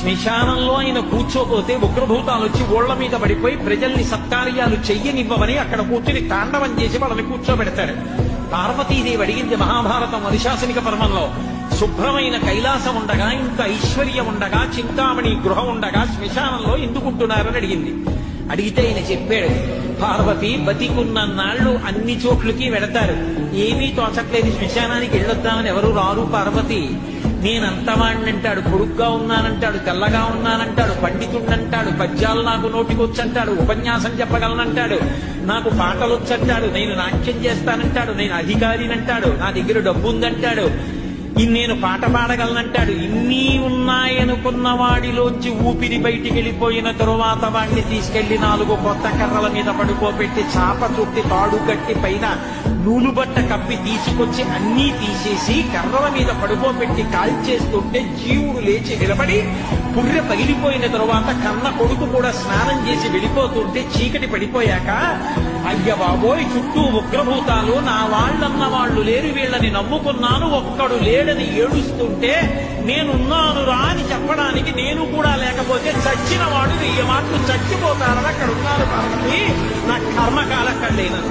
శ్మశానంలో ఆయన కూర్చోపోతే ఉగ్రభూతాలు వచ్చి ఓళ్ల మీద పడిపోయి ప్రజల్ని సత్కార్యాలు చెయ్యనివ్వమని అక్కడ కూర్చుని తాండవం చేసి వాళ్ళని కూర్చోబెడతాడు. పార్వతీదేవి అడిగింది మహాభారతం అనుశాసనిక పర్వంలో, శుభ్రమైన కైలాసం ఉండగా, ఇంత ఐశ్వర్యం ఉండగా, చింతామణి గృహం ఉండగా శ్మశానంలో ఎందుకుంటున్నారని అడిగింది. అడిగితే ఆయన చెప్పాడు, పార్వతి బతికున్న నాళ్లు అన్ని చోట్లకి వెడతారు, ఏమీ తోచట్లేదు, శ్మశానానికి వెళ్ళొద్దామని ఎవరు రారు పార్వతి. నేనంతవాణ్ణంటాడు, పొడుగ్గా ఉన్నానంటాడు, తెల్లగా ఉన్నానంటాడు, పండితుండంటాడు, పద్యాలు నాకు నోటికొచ్చంటాడు, ఉపన్యాసం చెప్పగలనంటాడు, నాకు పాటలు వచ్చంటాడు, నేను నాట్యం చేస్తానంటాడు, నేను అధికారినంటాడు, నా దగ్గర డబ్బు ఉందంటాడు, నేను పాట పాడగలనంటాడు. ఇన్ని ఉన్నాయనుకున్న వాడిలోంచి ఊపిరి బయటికి వెళ్ళిపోయిన తరువాత వాడిని తీసుకెళ్లి 4 కొత్త కర్రల మీద పడుకోబెట్టి చాప చుట్టి తాడు కట్టి పైన నూలుబట్ట కప్పి తీసుకొచ్చి అన్నీ తీసేసి కర్రల మీద పడుకోబెట్టి కాల్చేస్తుంటే జీవుడు లేచి నిలబడి పుర్రె పగిలిపోయిన తరువాత కన్న కొడుకు కూడా స్నానం చేసి వెళ్ళిపోతుంటే చీకటి పడిపోయాక, అయ్య బాబోయ్ చుట్టూ ఉగ్రభూతాలు, నా వాళ్ళన్న వాళ్ళు లేరు, వీళ్ళని నమ్ముకున్నాను, ఒక్కడు లేడని ఏడుస్తుంటే నేనున్నాను రా అని చెప్పడానికి నేను కూడా లేకపోతే చచ్చిన వాడు 1000 మాటలు చచ్చిపోతారని అక్కడ ఉన్నారు కాబట్టి నా కర్మకాల కళ్ళేనని.